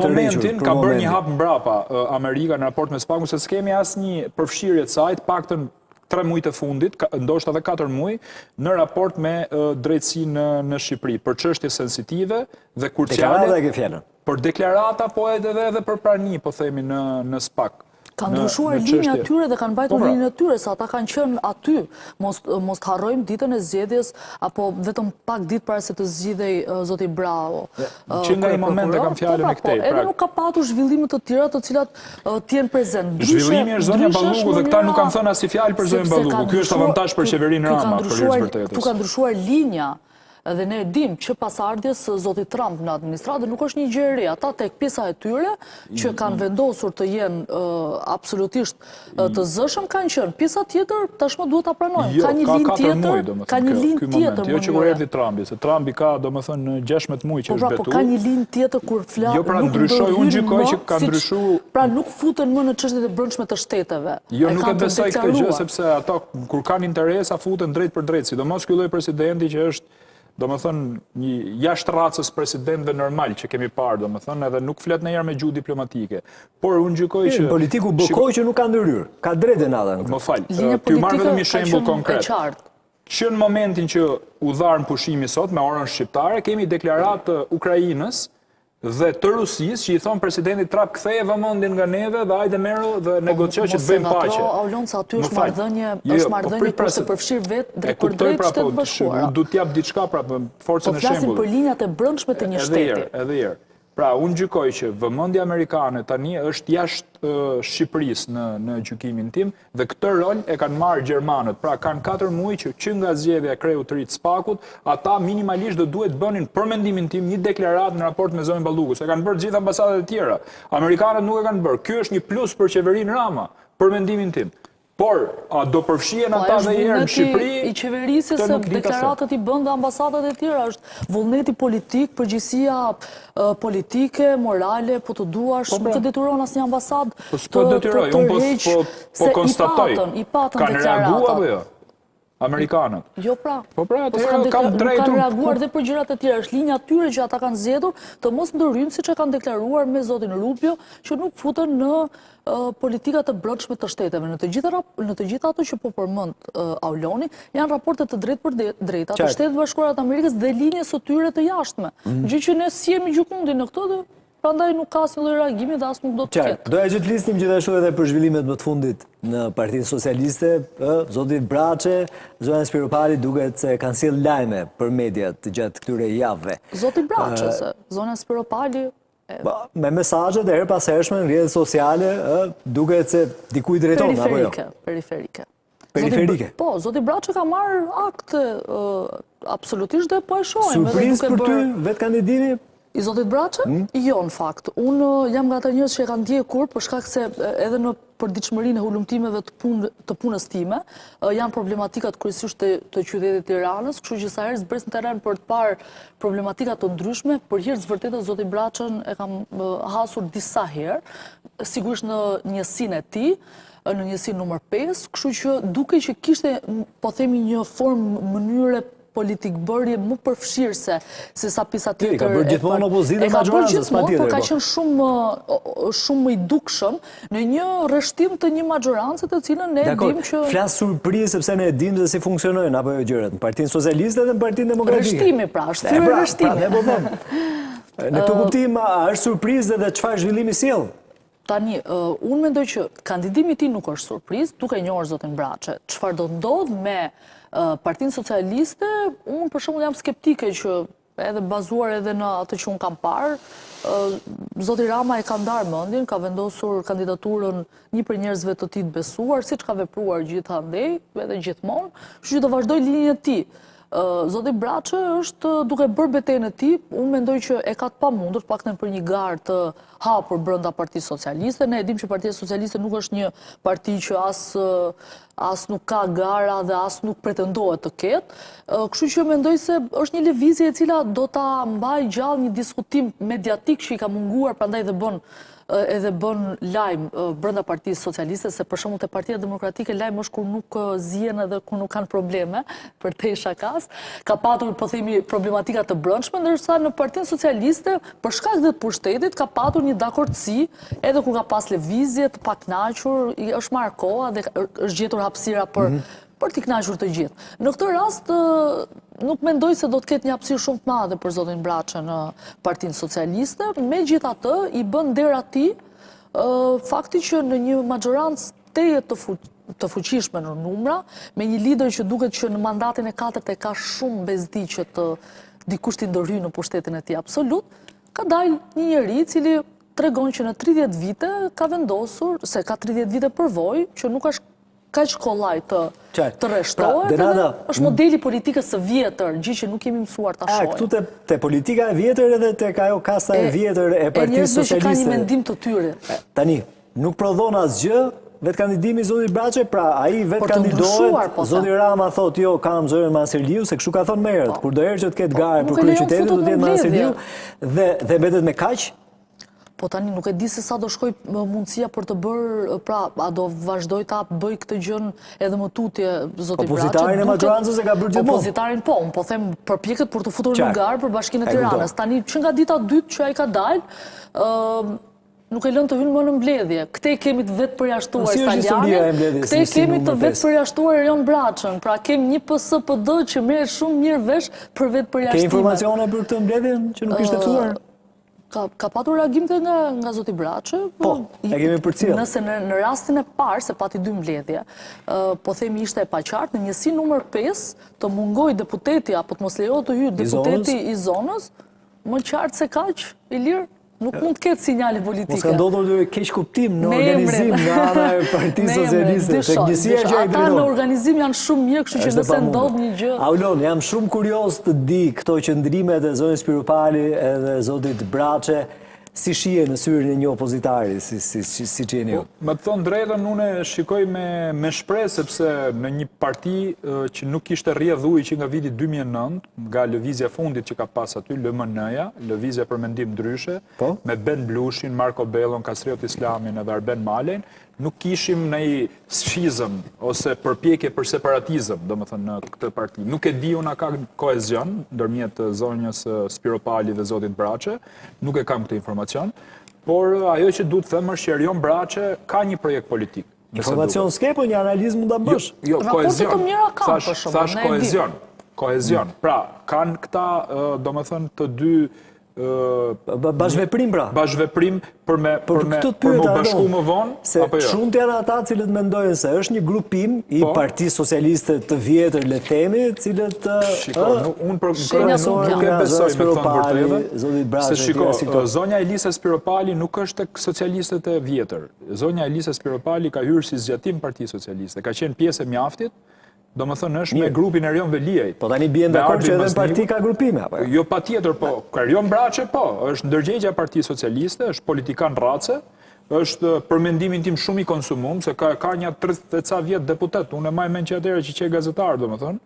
momentin ka bërë një hap mbrapa Amerika në raport me SPAK-un se s'kemi asnjë përfshirje të saj, paktën 3 muaj të fundit, ndoshta edhe 4 muaj, në raport me drejtësinë në Shqipëri, për çështje sensitive dhe kurciale. Për deklarata, po edhe për prani, po themi në SPAK. Kanë ndryshuar linja atyre dhe kanë mbajtur linjën e tyre, sa ata kanë qenë aty. Mos harrojmë ditën e zgjedhjes, apo vetëm pak ditë para se të zgjidhej zoti Bravo. Që nga i moment e kam fjalën e këtej. Edhe nuk ka patur zhvillime të tjera të cilat të jenë prezent. Zhvillimi është zonja Balluku dhe këta nuk kanë thënë asnjë fjalë për zonjën Balluku. Ky është avantazh për qeverinë Rama, për vërtetës. Tu ka ndryshuar linja. Dhe ne dim që pasardhjes zoti Trump në administratë nuk është një gjë e re. Ata tek pjesa e tyre që kanë vendosur të jenë absolutisht të zëshëm kanë qenë. Pjesa tjetër tashmë duhet ta pranojmë. Ka një linjë tjetër, ka një linjë tjetër. Jo që kur erdhi Trumpi, se Trumpi ka domethënë 16 muaj që është betuar. Po ka një linjë tjetër kur flas. Jo, pra ndryshoi, unë gjykoj që ka ndryshuar. Pra nuk futen më në çështjet e brendshme të shteteve. Jo, nuk e besoj këtë gjë sepse ata kur kanë interesa futen drejt për drejt, sidomos ky lloj presidenti që është domethënë një jashtë racës presidentëve normal që kemi parë, domethënë edhe nuk flet ndonjëherë me gjuhë diplomatike. Por unë gjykoj që politiku bokoj që nuk ka ndërhyrë, ka drejtën ata. Më fal, ty marr vetëm një shembull konkret. Që në momentin që u dharm pushimi sot me orën shqiptare, kemi deklaratë Ukrainës dhe të Rusisë që i thon presidentit Trump ktheje vëmendjen nga neve dhe hajde merru dhe negocioj që të bëjmë paqe. Aulon sa aty është marrëdhënie kur se përfshir vetë drejt për drejt Shtetet Bashkuara. Du t'jap diçka pra forcën e shembullit. Po flasim për linjat e brendshme të një shteti. Edhe herë. Pra, unë gjykoj që vëmendja amerikane tani është jashtë Shqipërisë në gjykimin tim dhe këtë rol e kanë marrë gjermanët. Pra, kanë 4 muaj që nga zgjedhja e kreut të ri të SPAK-ut, ata minimalisht do duhet bënin për mendimin tim një deklaratë në raport me zonjën Balluku, se kanë bërë gjithë ambasadat e tjera. Amerikanët nuk e kanë bërë. Ky është një plus për qeverinë Rama, për mendimin tim. Por, a do përfshihen ata dhe herë në Shqipëri? I qeverisë se deklaratët i bën dhe ambasadat e tjera është vullneti politik, përgjegjësia politike, morale, po të duash, nuk të detyron asnjë ambasadë të tërheqë, po konstatoj. Kanë reaguar apo jo? Amerikanët. Jo pra. Po pra, atëherë kanë drejtur. Kanë reaguar dhe për gjërat e tjera. Është linja atyre që ata kanë zgjedhur të mos ndërhyjnë siç e kanë deklaruar me zotin Rubio, që nuk futen në politikat e brendshme të shteteve. Në të gjitha ato që po përmend Auloni, janë raporte të drejtë për drejta të Shtetit Bashkuar të Amerikës dhe linjes së tyre të jashtme. Gjë që ne si jemi gjykundin në këtë dhe prandaj nuk ka asnjë lloj reagimi dhe as nuk do të ketë. Doja që të lisnim gjithashtu edhe për zhvillimet më të fundit në Partinë Socialiste, zoti Braçe, zonja Spiropali duket se kanë sjell lajme për mediat gjatë këtyre javëve. Zoti Braçe, se zonja Spiropali me mesazhet e her pas hershme në rrjetet sociale, duket se dikujt drejton apo jo? Periferike. Po, zoti Braçe ka marrë akte absolutisht dhe po e shohim. Surprizë për ty vetë kandidimi? I zotit Braçe? Jo, në fakt. Unë jam nga ata njerëz që e kanë ndjekur për shkak se edhe në përditshmërinë e hulumtimeve të punës time janë problematikat kryesisht të qytetit Tiranës, kështu që sa herë zbres në terren për të parë problematika të ndryshme, për hir të vërtetë zotin Braçën e kam hasur disa herë, sigurisht në njësinë e tij, në njësinë numër 5, kështu që dukej që kishte, po themi, një formë mënyre politik bërje më përfshirëse se sa pisa tjetër. Ka bërë gjithmonë opozitë e majorancës, patjetër. Por ka qenë shumë i dukshëm në një rreshtim të një majorancë të cilën ne dim që flas surprizë sepse ne e dim se si funksionojnë apo gjërat në Partinë Socialiste dhe në Partinë Demokratike. Rreshtimi pra, është thyrë rreshtimi. Ne po them. Në këtë kuptim është surprizë dhe çfarë zhvillimi sjell? Tani, unë mendoj që kandidimi i tij nuk është surprizë, duke njohur zotin Braçe. Çfarë do ndodh me Partinë Socialiste, unë për shembull jam skeptike që edhe bazuar edhe në atë që unë kam parë, zoti Rama e ka ndarë mendjen, ka vendosur kandidaturën një për njerëzve të tij të besuar, siç ka vepruar gjithandej, edhe gjithmonë, kështu që do vazhdoj linjën e tij. Zoti Braçe është duke bërë betejën e tij, unë mendoj që e ka të pamundur, paktën për një garë të hapur brenda Partisë Socialiste. Ne e dim që Partia Socialiste nuk është një parti që as nuk ka gara dhe as nuk pretendohet të ketë. Kështu që mendoj se është një lëvizje e cila do ta mbaj gjallë një diskutim mediatik që i ka munguar, prandaj edhe bën lajm brenda Partisë Socialiste, se për shembull te Partia Demokratike lajm është kur nuk zihen edhe kur nuk kanë probleme, për te shakas, ka patur po themi problematika të brendshme, ndërsa në Partinë Socialiste për shkak të pushtetit ka patur një dakordsi, edhe kur ka pas lëvizje të pakënaqur, është marrë koha dhe është gjetur hapësira për t'i kënaqur të gjithë. Në këtë rast nuk mendoj se do të ketë një hapësirë shumë të madhe për zotin Braçë në Partinë Socialiste, megjithatë i bën der atij fakti që në një maxhorancë teje të fuqishme në numra, me një lider që duket që në mandatin e 4 e ka shumë bezdi që dikush t'i ndërhyjë në pushtetin e tij absolut, ka dalë një njeri i cili tregon që në 30 vite ka vendosur se ka 30 vite përvojë, që nuk është kaq kollaj të rreshtohet, është modeli politikës së vjetër, gjë që nuk kemi mësuar ta shohim. Këtu te politika e vjetër edhe tek ajo kasta e vjetër e Partisë Socialiste. Që ka një mendim të tyre. Tani, nuk prodhon asgjë vetë kandidimi i zotit Braçë, pra ai vetë kandidohet, zoti Rama thotë jo, kam zërin Manseliu, se kështu ka thënë më herët, kur do herë që të ketë garë për kryeqytetin do të jetë Manseliu dhe mbetet me kaq. Po tani nuk e di se sa do shkoj mundësia për të bërë, pra, a do vazhdoj ta bëj këtë gjën edhe më tutje, zoti Braçë. Opozitarin e maxhorancës e ka bërë gjithmonë. Opozitarin po, unë po them përpjeket për të futur në garë për Bashkinë e Tiranës. Tani që nga dita dytë që ai ka dalë, nuk e lën të hynë më në mbledhje. Këte kemi të vetë përjashtuar Stalianin, këte kemi të vetë përjashtuar Erion Braçën, pra kemi një PSD që merret shumë mirë vesh për vetë përjashtime. Ke informacione për këtë mbledhjen që nuk ishte thuar? Ka patur reagimte nga zoti Braçë, po, e kemi përcjell. Nëse në rastin e parë, se pati 2 mbledhje, po themi ishte e paqartë, në njësi numër 5 të mungoj deputeti, apo të mos lejohet të hyjë deputeti i zonës, më qartë se kaq, i lirë, nuk mund të ketë sinjale politike. Mos ka ndodhur dhe keq kuptim në organizim nga ana e Partisë Socialiste. Teknisia që ai ata në organizim janë shumë mirë, kështu që nëse ndodh një gjë. Aulon, jam shumë kurioz të di këto qëndrimet e zonës Spiropali edhe zotit Braçë, si shije në syrin e një opozitari, si që jeni ju? Më të thonë drejtën, unë shikoj me shpresë, sepse në një parti që nuk ishte rrjedh ujë që nga viti 2009, nga lëvizja fundit që ka pas aty, LMN-ja, lëvizja për mendim ndryshe, me Ben Blushin, Marko Bellon, Kastriot Islamin edhe Arben Malejn, nuk kishim në i shizëm ose përpjekje për separatizëm, do më thënë, në këtë parti. Nuk e di unë a ka kohezion, ndërmjet zonjës Spiropali dhe zotit Braçë, nuk e kam këtë informacion, por ajo që du të thëmë është që Erion Braçë ka një projekt politik. Informacion s'ke, po një analizë mund të bësh? Jo, kohezion. Thash kohezion. Kohezion. Pra, kanë këta, do më thënë, të dy bashkëveprim pra. Bashkëveprim për me bashku më vonë, se shumë të janë ata cilët mendojnë se është një grupim i Partisë Socialiste të vjetër, le themi, cilët unë nuk e besoj me thonë vërtetë, se shiko, zonja Elisa Spiropali nuk është tek socialistët e vjetër. Zonja Elisa Spiropali ka hyrë si zgjatim Partisë Socialiste, ka qenë pjesë e mjaftit, do më thënë është me grupin Erion Veliaj. Po tani bjen dakord që edhe në parti ka grupime? Jo pa tjetër, po. Erion Braçë, po. është ndërgjegja Partisë Socialiste, është politikan race, është për mendimin tim shumë i konsumum, se ka një 30 ca vjet deputet. Unë e maj men që atëre që qe gazetar, do më thënë,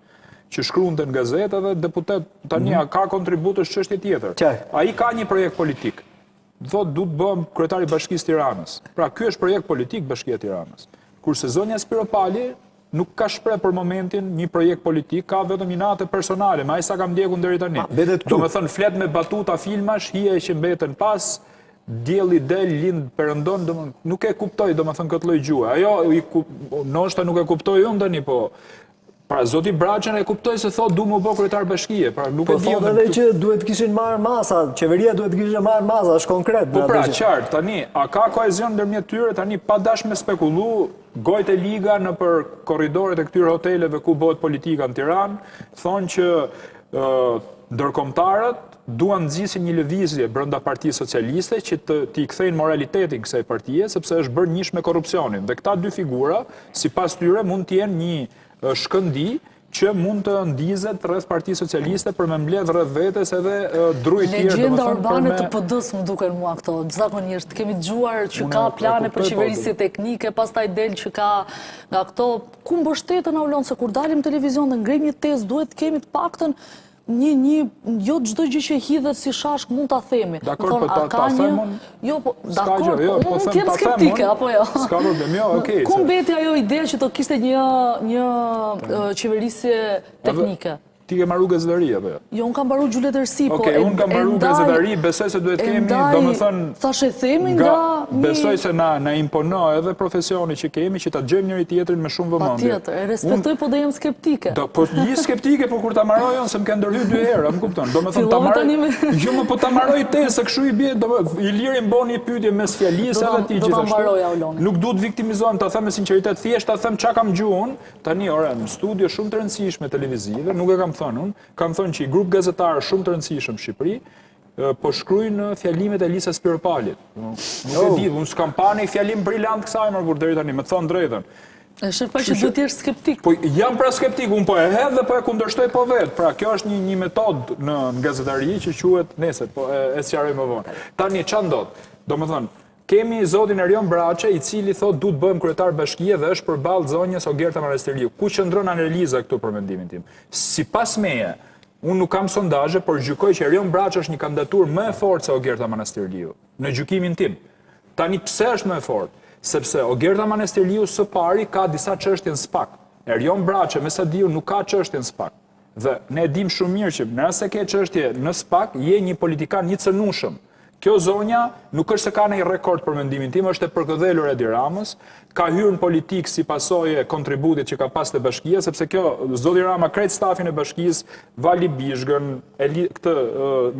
që shkruante në gazetë dhe deputet tani ka kontribut është çështje tjetër. Ai ka një projekt politik. Thotë du të bëm kryetari Bashkisë Tiranës. Pra ky është projekt politik Bashkia e Tiranës. Kurse zonja Spiropali nuk ka shpreh për momentin një projekt politik, ka vetëm një natë personale, me ai sa kam ndjekur deri tani. Do të thënë flet me batuta filmash, hije që mbeten pas, dielli del, lind perëndon, nuk e kuptoj domethënë këtë lloj gjuhë. Ajo ndoshta nuk e kuptoj unë tani, po pra zoti Braçën e kuptoj se thotë du më bë kryetar bashkie, pra nuk e di. Po thotë edhe që duhet kishin marrë masa, qeveria duhet kishte marrë masa, është konkret. Po pra, qartë, tani, a ka kohezion ndërmjet tyre, tani pa dash me spekullu, gojt e liga në për korridoret e këtyre hoteleve ku bëhet politika në Tiranë, thonë që ndërkombëtarët duan nxisin një lëvizje brenda Partisë Socialiste që t'i kthejnë moralitetin kësaj partie, sepse është bërë njësh me korrupsionin. Dhe këta dy figura, sipas tyre, mund të jenë një shkëndi që mund të ndizet rreth Partisë Socialiste për me mbledh rreth vetes edhe druj tjerë. Legjenda urbane të PD-s më duken mua këto. Zakonisht kemi dëgjuar që ka plane për qeverisje teknike, pastaj del që ka nga këto ku mbështeten Aulon se kur dalim televizion dhe ngrejmë një tezë duhet të kemi të paktën jo çdo gjë që hidhet si shashk mund ta themi. Dakor, po ta them. Jo, po dakor, unë mund të jem skeptike apo jo. S'ka problem, jo, okay. Ku mbeti ajo ide që do kishte një qeverisje teknike? Ti ke marrë gazetari apo jo? Jo, unë kam mbaruar gjuletërsi, po unë kam mbaruar gazetari, besoj se duhet kemi, domethënë, thashë themi nga besoj se na impono edhe profesioni që kemi që ta gjejmë njëri tjetrin me shumë vëmendje. Patjetër, e respektoj, po do jem skeptike. Po je skeptike, po kur ta marroj unë se më kanë ndërhyr 2 herë, më kupton? Domethënë ta marroj. Jo, më po ta marroj te se kshu i bie, Iliri mboni një pyetje mes fjalisë edhe ti gjithashtu. Nuk duhet viktimizohem, ta them me sinqeritet, thjesht ta them çka kam gjuhun. Tani ora në studio shumë të rëndësishme televizive, nuk e kam thënë unë, kam thënë që i grup gazetarë shumë të rëndësishëm në Shqipëri, po shkruajnë fjalimet e Lisës Piropalit. Nuk e di, unë s'kam pa një fjalim brillant kësaj më kur deri tani, më thon drejtën. Është pa që duhet të jesh skeptik. Po jam pra skeptik, unë po e hedh dhe po e kundërshtoj po vet. Pra kjo është një metodë në gazetari që quhet nesër, po e sqaroj më vonë. Tani ç'a ndodh? Domethënë, kemi zotin Erion Braçe, i cili thot du të bëjmë kryetar bashkie dhe është përballë zonjës Ogerta Manastiriu. Ku qëndron analiza këtu për mendimin tim? Sipas meje, unë nuk kam sondazhe, por gjykoj që Erion Braçe është një kandidaturë më e fortë se Ogerta Manastiriu. Në gjykimin tim. Tani pse është më e fortë? Sepse Ogerta Manastiriu së pari ka disa çështje në SPAK. Erion Braçe, me sa diu, nuk ka çështje në SPAK. Dhe ne dim shumë mirë që nëse ke çështje në SPAK, je një politikan një cënushëm. Kjo zonja nuk është se ka një rekord për mendimin tim, është e përkëdhelur Edi Ramës, ka hyrë në politikë si pasojë kontributit që ka pas të bashkia, sepse kjo zoti Rama krejt stafin e bashkisë, Vali Bishgën, këtë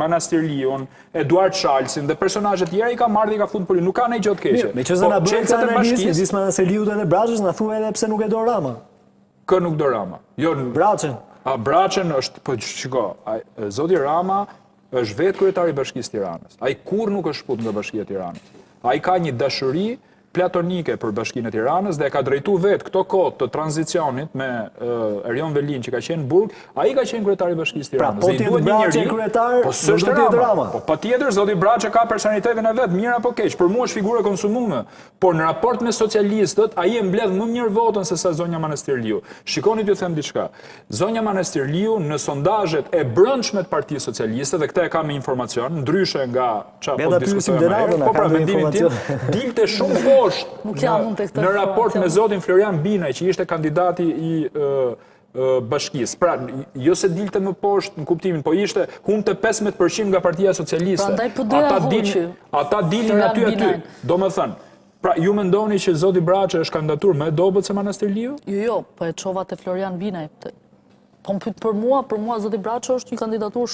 Manastirliun, Eduard Shalsin dhe personazhe tjerë i ka marrë dhe i ka fundë politikë, nuk ka ndonjë gjë të keqe. Me që zona bëhet sa analizë midis Manastirliut edhe Braçës, na thuaj edhe pse nuk e do Rama. Kë nuk do Rama? Jo, Braçën. Braçën është, po shiko, zoti Rama është vetë kryetari i Bashkisë Tiranës. Ai kur nuk është shput nga Bashkia e Tiranës. Ai ka një dashuri platonike për Bashkinë e Tiranës dhe ka drejtuar vetë këto kohë të tranzicionit me Erion Velin që ka qenë burg, ai ka qenë kryetari i Bashkisë Tiranës. Pra, po ti Braçe kryetar, po s'është Rama. Po patjetër zoti Braçe ka personalitetin e vet, mirë apo keq. Për mua është figurë konsumume, por në raport me socialistët ai e mbledh më mirë votën se sa zonja Manastirliu. Shikoni t'ju them diçka. Zonja Manastirliu në sondazhet e brendshme të Partisë Socialiste dhe këtë e kam me informacion, ndryshe nga çfarë po diskutojmë. Po pra mendimin tim, dilte shumë në raport me zotin Florian Binaj, që ishte kandidati i bashkisë. Pra, jo se dilte më poshtë në kuptimin, po ishte humbte 15% nga Partia Socialiste. Ata dilin aty. Do më thënë, pra, ju mendoni që zoti Braçe është kandidaturë më e dobët se Manastirliu? Jo, po e çova te Florian Binaj. Po më pyet për mua zoti Braçe është një kandidaturë